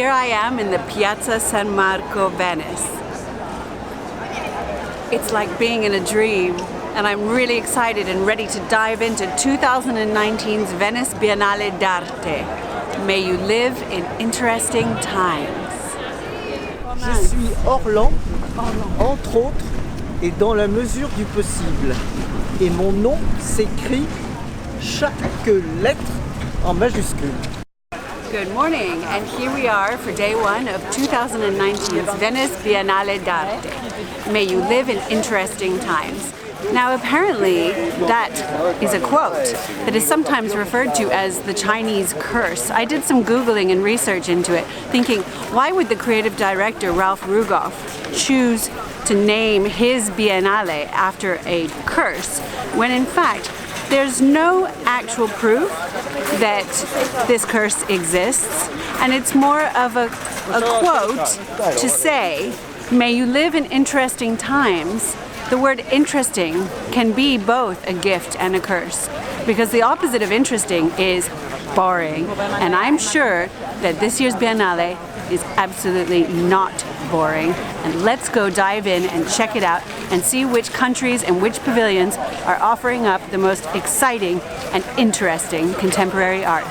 Here I am in the Piazza San Marco, Venice. It's like being in a dream, and I'm really excited and ready to dive into 2019's Venice Biennale d'Arte. May you live in interesting times. Je suis Orlan, entre autres, et dans la mesure du possible. Et mon nom s'écrit chaque lettre en majuscule. Good morning, and here we are for day one of 2019's Venice Biennale d'Arte. May you live in interesting times. Now apparently that is a quote that is sometimes referred to as the Chinese curse. I did some Googling and research into it, thinking why would the creative director Ralph Rugoff choose to name his Biennale after a curse when in fact there's no actual proof that this curse exists, and it's more of a quote to say, may you live in interesting times. The word interesting can be both a gift and a curse, because the opposite of interesting is boring, and I'm sure that this year's Biennale is absolutely not boring. And let's go dive in and check it out and see which countries and which pavilions are offering up the most exciting and interesting contemporary art.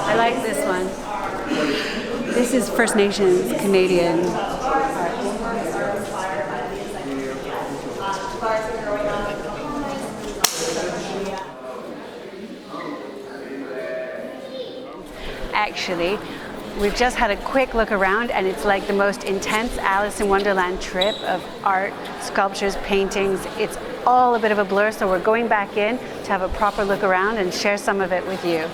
I like this one. This is First Nations Canadian art. Actually, we've just had a quick look around, and it's like the most intense Alice in Wonderland trip of art, sculptures, paintings. It's all a bit of a blur, so we're going back in to have a proper look around and share some of it with you.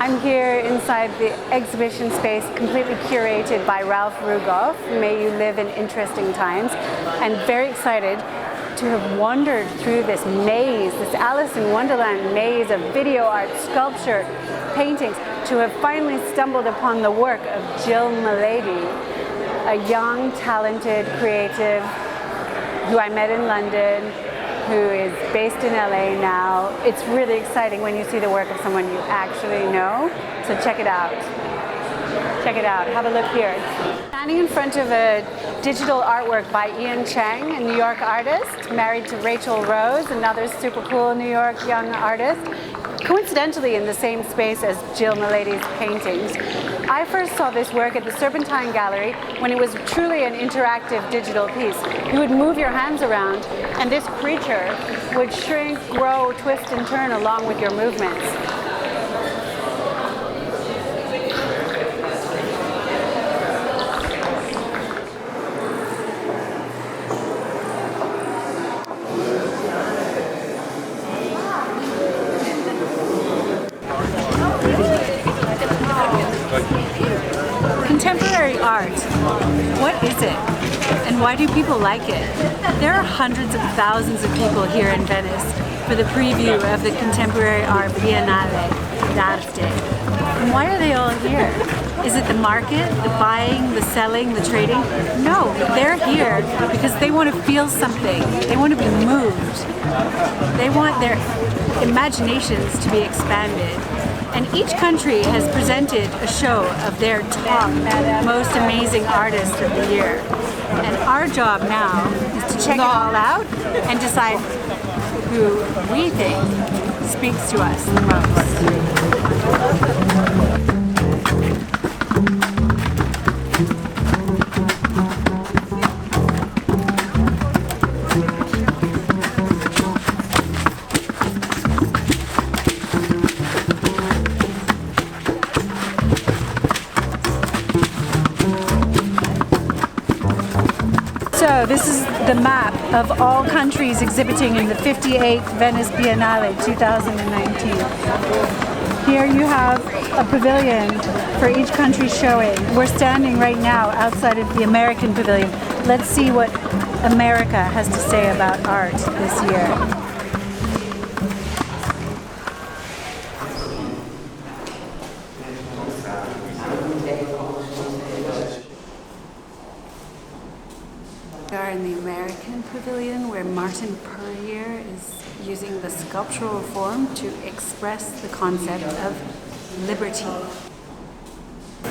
I'm here inside the exhibition space completely curated by Ralph Rugoff. May you live in interesting times. And very excited to have wandered through this maze, this Alice in Wonderland maze of video art, sculpture, paintings, to have finally stumbled upon the work of Jill Milady, a young, talented, creative who I met in London, who is based in LA now. It's really exciting when you see the work of someone you actually know. So check it out. Check it out. Have a look here. Standing in front of a digital artwork by Ian Chang, a New York artist, married to Rachel Rose, another super cool New York young artist, coincidentally in the same space as Jill Milady's paintings. I first saw this work at the Serpentine Gallery when it was truly an interactive digital piece. You would move your hands around and this creature would shrink, grow, twist and turn along with your movements. Contemporary art, what is it? And why do people like it? There are hundreds of thousands of people here in Venice for the preview of the Contemporary Art Biennale d'Arte. And why are they all here? Is it the market, the buying, the selling, the trading? No, they're here because they want to feel something. They want to be moved. They want their imaginations to be expanded. And each country has presented a show of their top, most amazing artists of the year. And our job now is to check it all out and decide who we think speaks to us the most. So this is the map of all countries exhibiting in the 58th Venice Biennale 2019. Here you have a pavilion for each country showing. We're standing right now outside of the American Pavilion. Let's see what America has to say about art this year. We are in the American Pavilion where Martin Puryear is using the sculptural form to express the concept of liberty.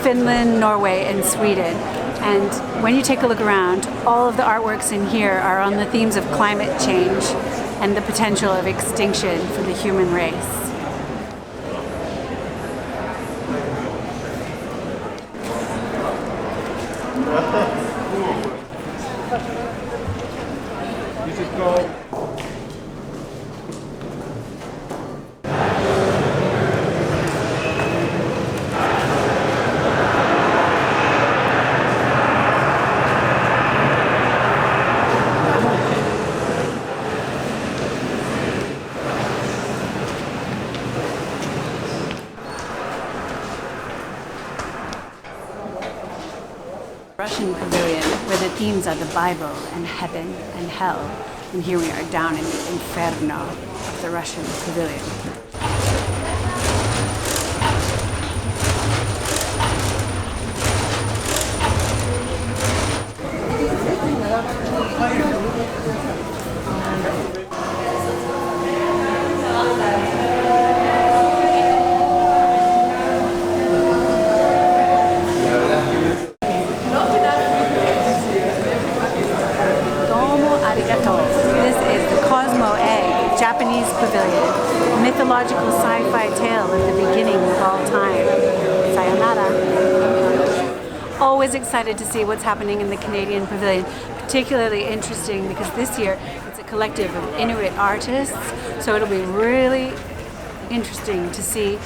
Finland, Norway, and Sweden. And when you take a look around, all of the artworks in here are on the themes of climate change and the potential of extinction for the human race. You should go. Russian Pavilion, where the themes are the Bible and heaven and hell. And here we are down in the inferno of the Russian Pavilion. Japanese pavilion, mythological sci-fi tale of the beginning of all time. Sayonara. Always excited to see what's happening in the Canadian Pavilion. Particularly interesting because this year it's a collective of Inuit artists, so it'll be really interesting to see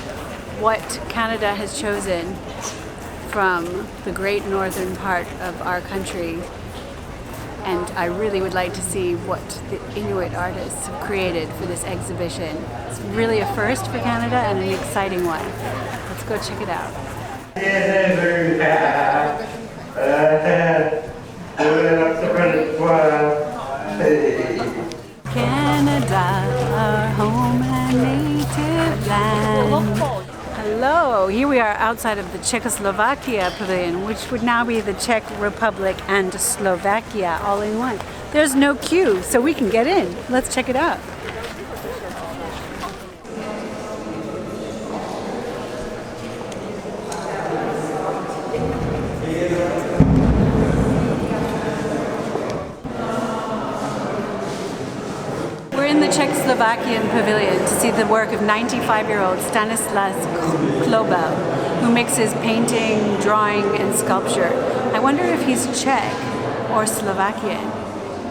what Canada has chosen from the great northern part of our country. And I really would like to see what the Inuit artists have created for this exhibition. It's really a first for Canada and an exciting one. Let's go check it out. Canada, our home and native land. Hello, here we are outside of the Czechoslovakia Pavilion, which would now be the Czech Republic and Slovakia all in one. There's no queue, so we can get in. Let's check it out. We're in the Czechoslovakian Pavilion to see the work of 95-year-old Stanislas Klobel, who mixes painting, drawing, and sculpture. I wonder if he's Czech or Slovakian.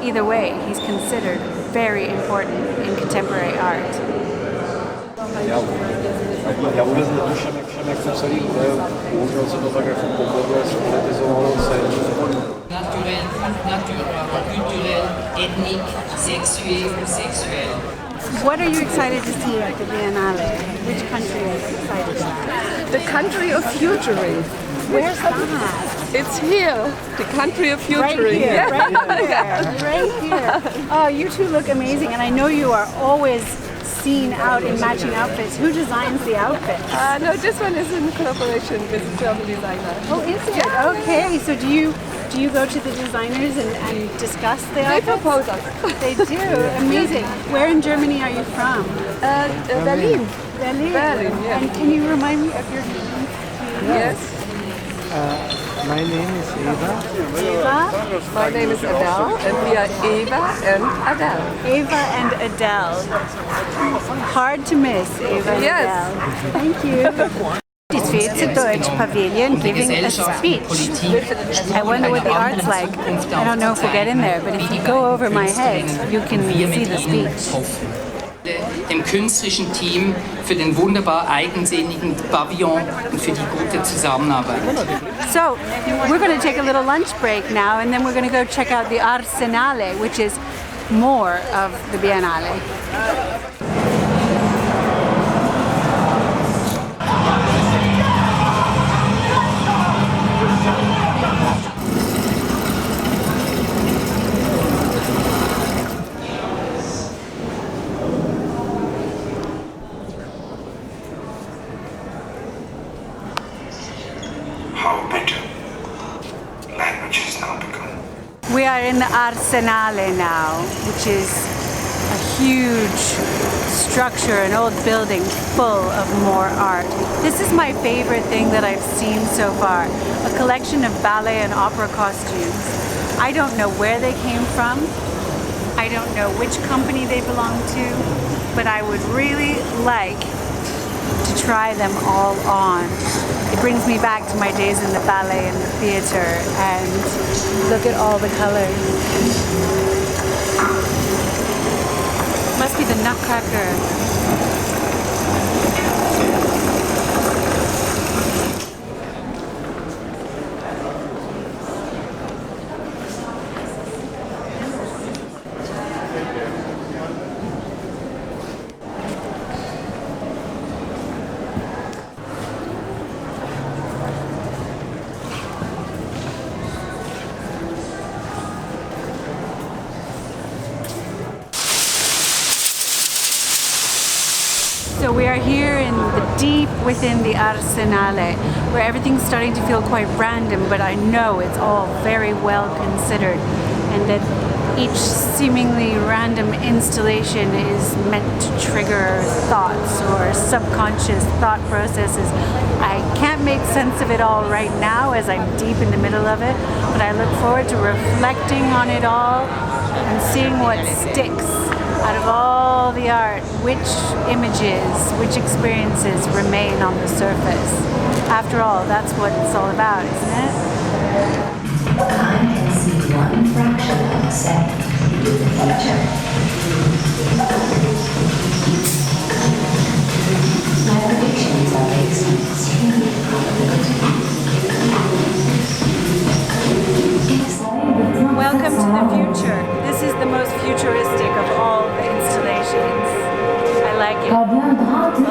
Either way, he's considered very important in contemporary art. Já vůbec netuším, jak to celý bude. Bohužel se to tak jako pohodlně zpolitizovalo celý. Naturel, culturel, ethnique, sexuel. What are you excited to see at the Biennale? Which country are you excited about? The country of futuring. Where's that? It's here. The country of Right futuring. here, Yeah. right here, right here. Oh, you two look amazing, and I know you are always seen out in matching outfits. Who designs the outfits? No, this one is in collaboration with a German designer. Oh, is it? Okay, so do you go to the designers and discuss the They outfits? propose us. They do. Amazing. Where in Germany are you from? Berlin. Berlin. Berlin, yeah. And can you remind me of your name? Yes. My name is Eva. Eva? My name is Adele, and we are Eva and Adele. Eva and Adele. Hard to miss, Eva and Yes. Adele. Thank you. It's Deutsch Pavilion giving a speech. I wonder what the art's like. I don't know if we'll get in there, but if you go over my head, you can see the speech. Dem künstlerischen Team für den wunderbar eigensinnigen Pavillon und für die gute Zusammenarbeit. So, we're going to take a little lunch break now, and then we're going to go check out the Arsenale, which is more of the Biennale. How bitter. Language has now become. We are in the Arsenale now, which is a huge structure, an old building full of more art. This is my favorite thing that I've seen so far, a collection of ballet and opera costumes. I don't know where they came from. I don't know which company they belong to, but I would really like to try them all on. It brings me back to my days in the ballet and the theater, and look at all the colors. Must be the Nutcracker. So we are here in the deep within the Arsenale, where everything's starting to feel quite random, but I know it's all very well considered, and that each seemingly random installation is meant to trigger thoughts or subconscious thought processes. I can't make sense of it all right now as I'm deep in the middle of it, but I look forward to reflecting on it all and seeing what sticks out of all the art, which images, which experiences remain on the surface. After all, that's what it's all about, isn't it? I can see one fraction of a second into the future. My predictions are based on extreme probability. Welcome to the future. This is the most futuristic of all the installations. I like it a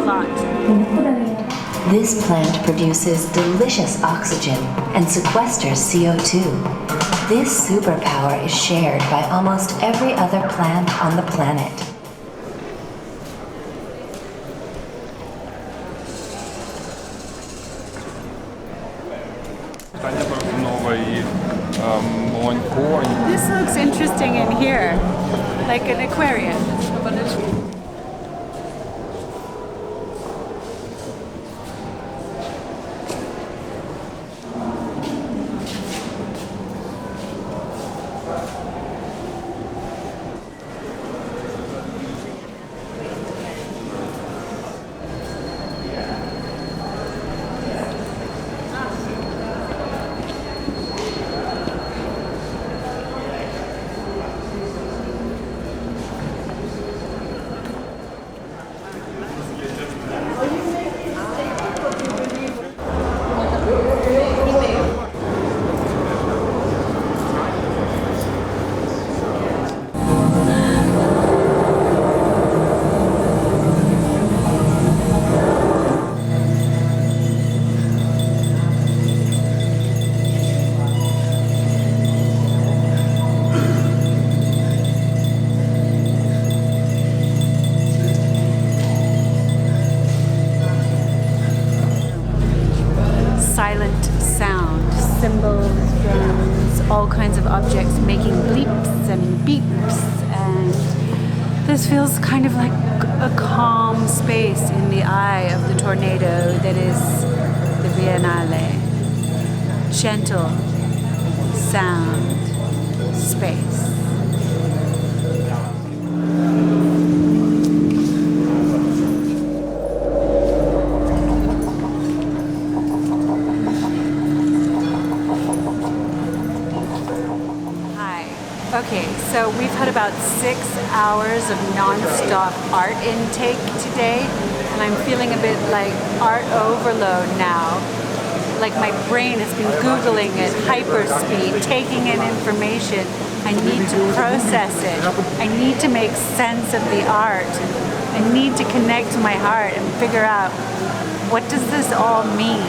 lot. This plant produces delicious oxygen and sequesters CO2. This superpower is shared by almost every other plant on the planet. This looks interesting in here, like an aquarium. Silent sound, cymbals, drums, all kinds of objects making bleeps and beeps, and this feels kind of like a calm space in the eye of the tornado that is the Biennale. gentle sound space. Okay, so we've had about 6 hours of non-stop art intake today, and I'm feeling a bit like art overload now. Like my brain has been Googling at hyperspeed, taking in information. I need to process it. I need to make sense of the art. I need to connect to my heart and figure out, what does this all mean?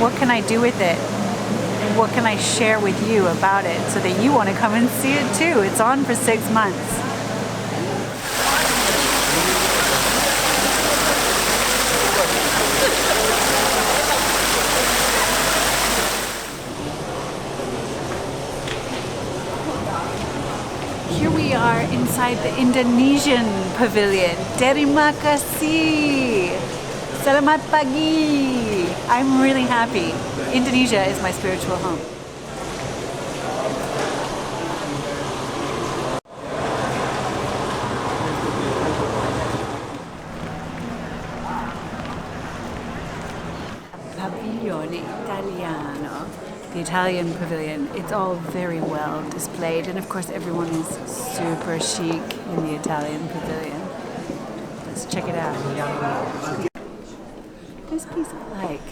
What can I do with it? What can I share with you about it so that you want to come and see it too? It's on for 6 months. Here we are inside the Indonesian Pavilion. Terima kasih. Selamat pagi. I'm really happy. Indonesia is my spiritual home. Pavilion Italiano, the Italian pavilion. It's all very well displayed, and of course everyone is super chic in the Italian pavilion. Let's check it out. This piece I like.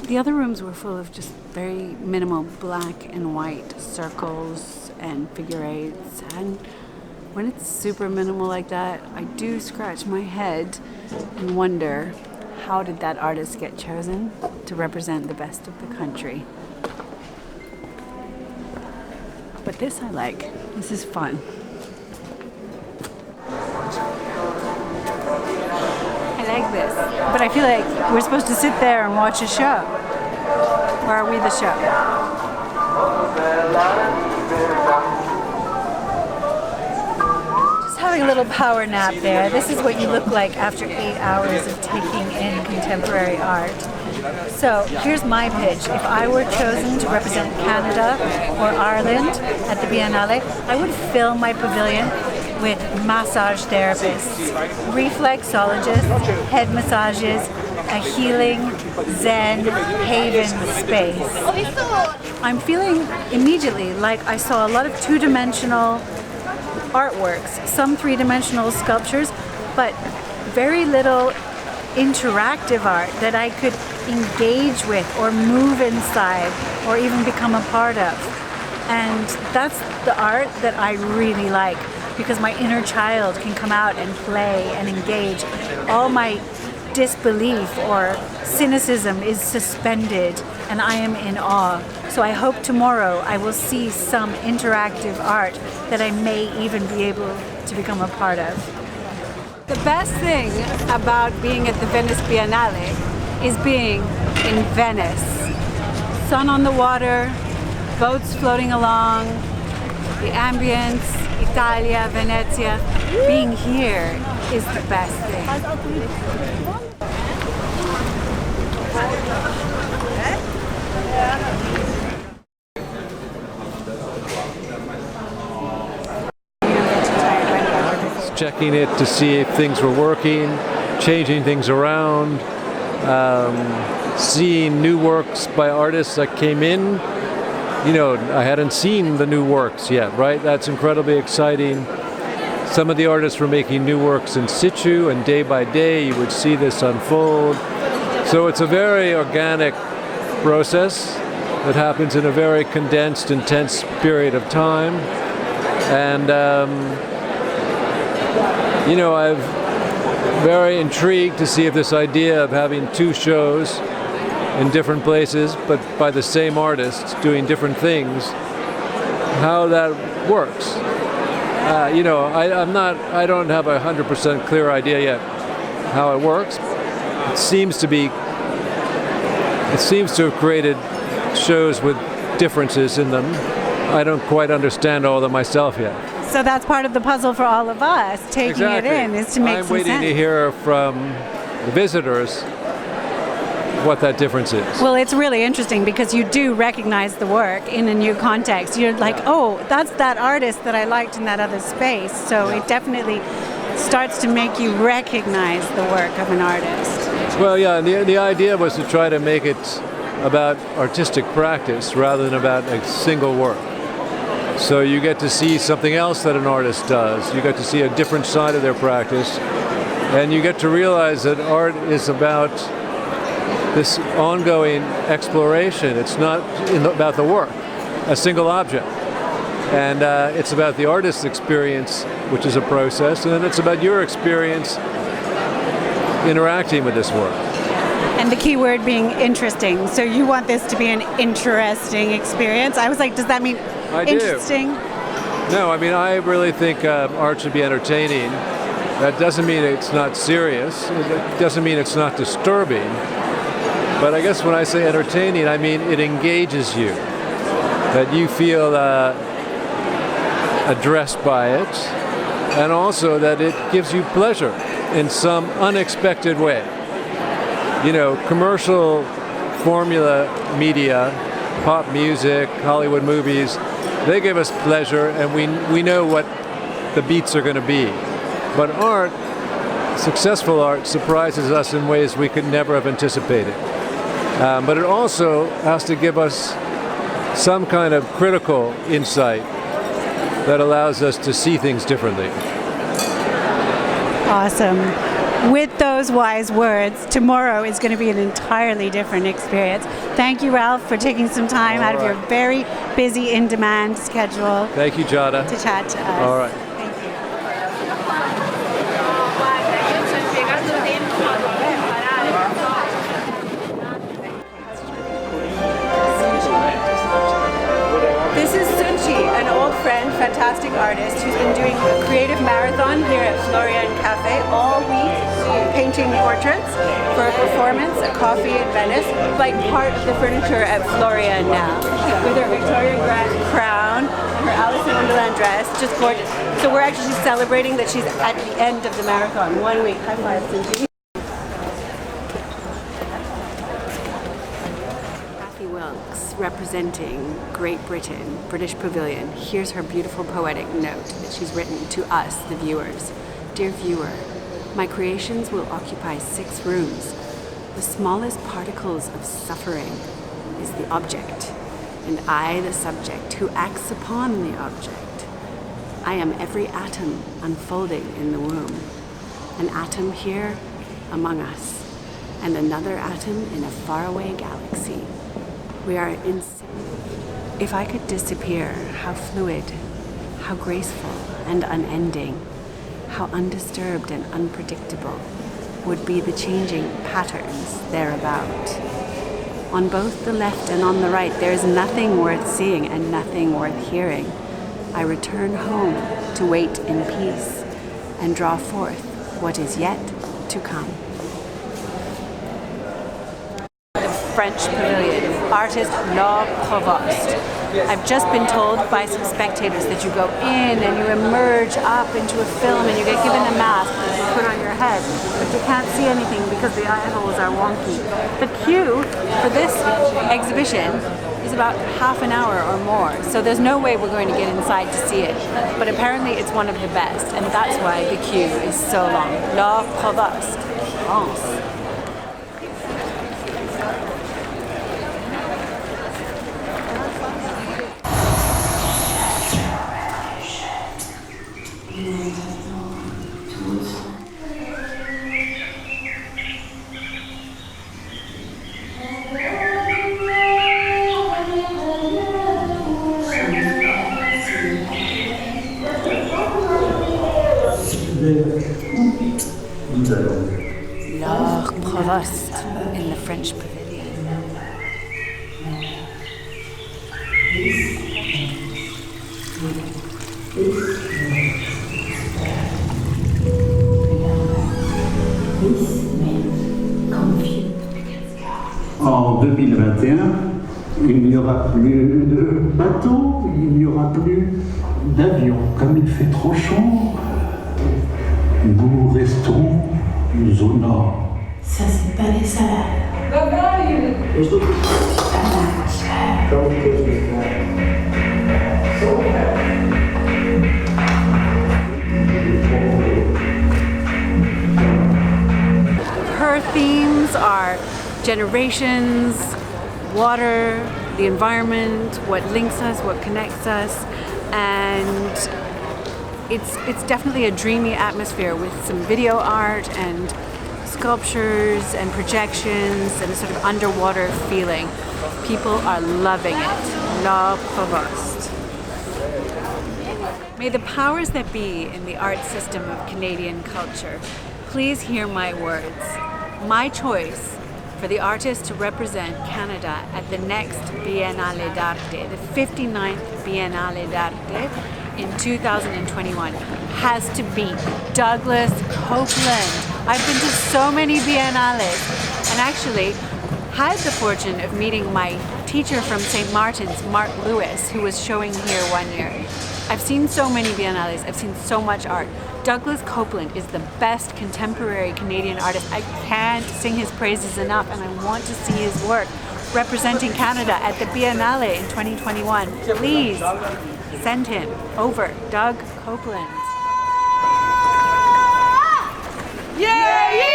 The other rooms were full of just very minimal black and white circles and figure eights, and when it's super minimal like that, I do scratch my head and wonder, how did that artist get chosen to represent the best of the country? But this I like. This is fun. I like this, but I feel like we're supposed to sit there and watch a show. Or are we the show? Just having a little power nap there. This is what you look like after 8 hours of taking in contemporary art. So here's my pitch. If I were chosen to represent Canada or Ireland at the Biennale, I would fill my pavilion with massage therapists, reflexologists, head massages, a healing Zen haven space. I'm feeling immediately like I saw a lot of two-dimensional artworks, some three-dimensional sculptures, but very little interactive art that I could engage with or move inside or even become a part of. And that's the art that I really like, because my inner child can come out and play and engage. All my disbelief or cynicism is suspended and I am in awe. So I hope tomorrow I will see some interactive art that I may even be able to become a part of. The best thing about being at the Venice Biennale is being in Venice. Sun on the water, boats floating along, the ambience, Italia, Venezia. Being here is the best thing. Checking it to see if things were working, changing things around, seeing new works by artists that came in. You know, I hadn't seen the new works yet, right? That's incredibly exciting. Some of the artists were making new works in situ, and day by day you would see this unfold. So it's a very organic process that happens in a very condensed, intense period of time. And you know, I'm very intrigued to see if this idea of having two shows in different places, but by the same artists doing different things, how that works. You know, I don't have a 100% clear idea yet how it works. It seems to have created shows with differences in them. I don't quite understand all of them myself yet. So that's part of the puzzle for all of us, taking it in, is to make some sense. I'm waiting to hear from the visitors what that difference is. Well, it's really interesting because you do recognize the work in a new context. You're like, oh, that's that artist that I liked in that other space. So it definitely starts to make you recognize the work of an artist. Well, yeah, the idea was to try to make it about artistic practice rather than about a single work. So you get to see something else that an artist does. You get to see a different side of their practice. And you get to realize that art is about this ongoing exploration. It's not about the work, a single object. And it's about the artist's experience, which is a process, and then it's about your experience interacting with this work. And the key word being interesting. So you want this to be an interesting experience. I was like, does that mean interesting? No, I mean, I really think art should be entertaining. That doesn't mean it's not serious. It doesn't mean it's not disturbing. But I guess when I say entertaining, I mean it engages you. That you feel addressed by it, and also that it gives you pleasure in some unexpected way. You know, commercial formula media, pop music, Hollywood movies, they give us pleasure and we know what the beats are going to be. But art, successful art, surprises us in ways we could never have anticipated. But it also has to give us some kind of critical insight that allows us to see things differently. Awesome. With those wise words, tomorrow is going to be an entirely different experience. Thank you, Ralph, for taking some time out of your very busy, in-demand schedule. Thank you, Giada. To chat to us. All right. Thank you. This is Sunchi, an old friend, fantastic artist who's been doing a creative marathon here at Florian Cafe all week, painting portraits for a performance, a coffee in Venice, like part of the furniture at Florian now, with her Victoria crown, her Alice in Wonderland dress, just gorgeous. So we're actually celebrating that she's at the end of the marathon, 1 week. High five, Sunchi. Representing Great Britain, British Pavilion. Here's her beautiful poetic note that she's written to us, the viewers. Dear viewer, my creations will occupy 6 rooms. The smallest particles of suffering is the object, and I the subject who acts upon the object. I am every atom unfolding in the womb. An atom here among us, and another atom in a faraway galaxy. We are If I could disappear, how fluid, how graceful and unending, how undisturbed and unpredictable would be the changing patterns thereabout. On both the left and on the right, there is nothing worth seeing and nothing worth hearing. I return home to wait in peace and draw forth what is yet to come. French Pavilion, artist Ralph Rugoff. I've just been told by some spectators that you go in and you emerge up into a film and you get given a mask that you put on your head, but you can't see anything because the eyeballs are wonky. The queue for this exhibition is about half an hour or more, so there's no way we're going to get inside to see it, but apparently it's one of the best, and that's why the queue is so long. Ralph Rugoff, France. In the French Pavilion. En 2021, il n'y aura plus de bateaux, il n'y aura plus d'avions. Comme il fait trop chaud, nous resterons au nord. Ça, c'est pas des salades. Her themes are generations, water, the environment, what links us, what connects us, and it's definitely a dreamy atmosphere with some video art and sculptures and projections and a sort of underwater feeling. People are loving it. La Provost. May the powers that be in the art system of Canadian culture please hear my words. My choice for the artist to represent Canada at the next Biennale d'Arte, the 59th Biennale d'Arte in 2021, has to be Douglas Copeland. I've been to so many Biennales and actually had the fortune of meeting my teacher from St. Martin's, Mark Lewis, who was showing here one year. I've seen so many Biennales, I've seen so much art. Douglas Copeland is the best contemporary Canadian artist. I can't sing his praises enough, and I want to see his work representing Canada at the Biennale in 2021. Please send him over, Doug Copeland. Yay!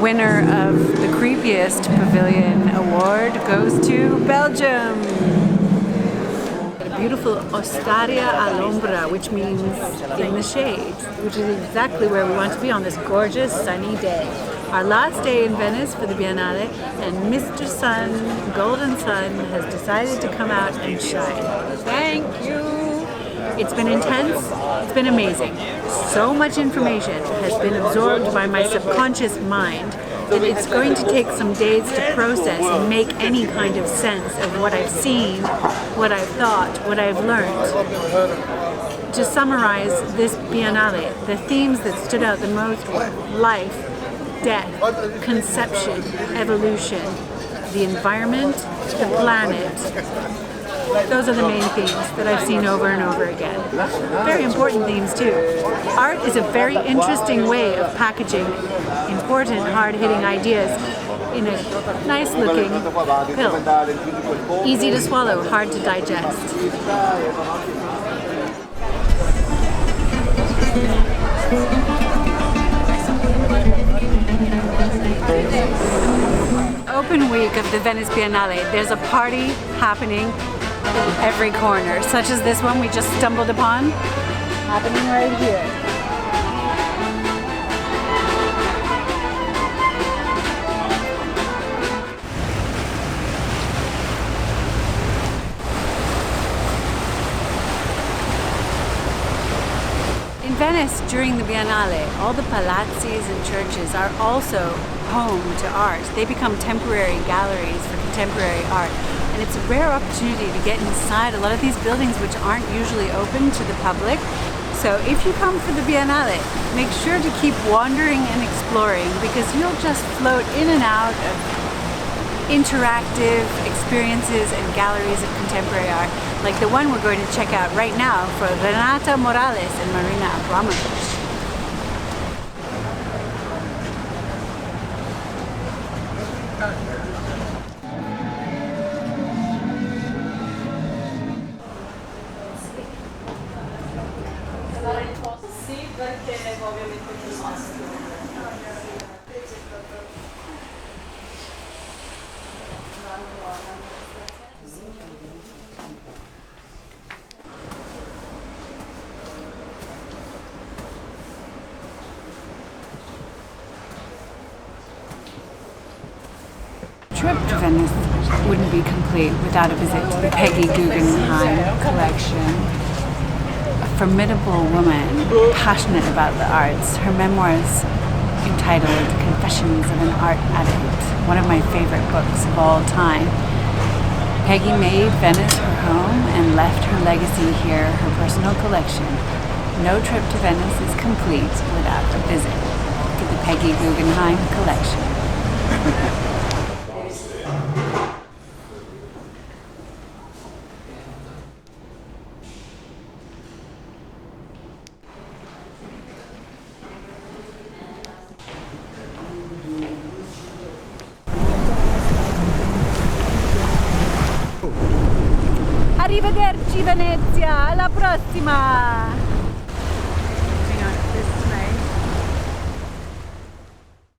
Winner of the creepiest pavilion award goes to Belgium. A beautiful Ostaria all'ombra, which means in the shade, which is exactly where we want to be on this gorgeous sunny day. Our last day in Venice for the Biennale, and Mr. Sun, Golden Sun, has decided to come out and shine. Thank you! It's been intense, it's been amazing. So much information has been absorbed by my subconscious mind that it's going to take some days to process and make any kind of sense of what I've seen, what I've thought, what I've learned. To summarize this Biennale, the themes that stood out the most were life, death, conception, evolution, the environment, the planet. Those are the main themes that I've seen over and over again. Very important themes too. Art is a very interesting way of packaging important, hard-hitting ideas in a nice-looking pill. Easy to swallow, hard to digest. Open week of the Venice Biennale. There's a party happening in every corner, such as this one we just stumbled upon, happening right here. In Venice, during the Biennale, all the palazzis and churches are also home to art. They become temporary galleries for contemporary art. And it's a rare opportunity to get inside a lot of these buildings which aren't usually open to the public. So if you come for the Biennale, make sure to keep wandering and exploring, because you'll just float in and out of interactive experiences and galleries of contemporary art, like the one we're going to check out right now for Renata Morales and Marina Abramovich. Trip to Venice wouldn't be complete without a visit to the Peggy Guggenheim collection. A formidable woman, passionate about the arts. Her memoirs, entitled Confessions of an Art Addict, one of my favorite books of all time. Peggy made Venice her home and left her legacy here, her personal collection. No trip to Venice is complete without a visit to the Peggy Guggenheim collection. Arrivederci Venezia, alla prossima!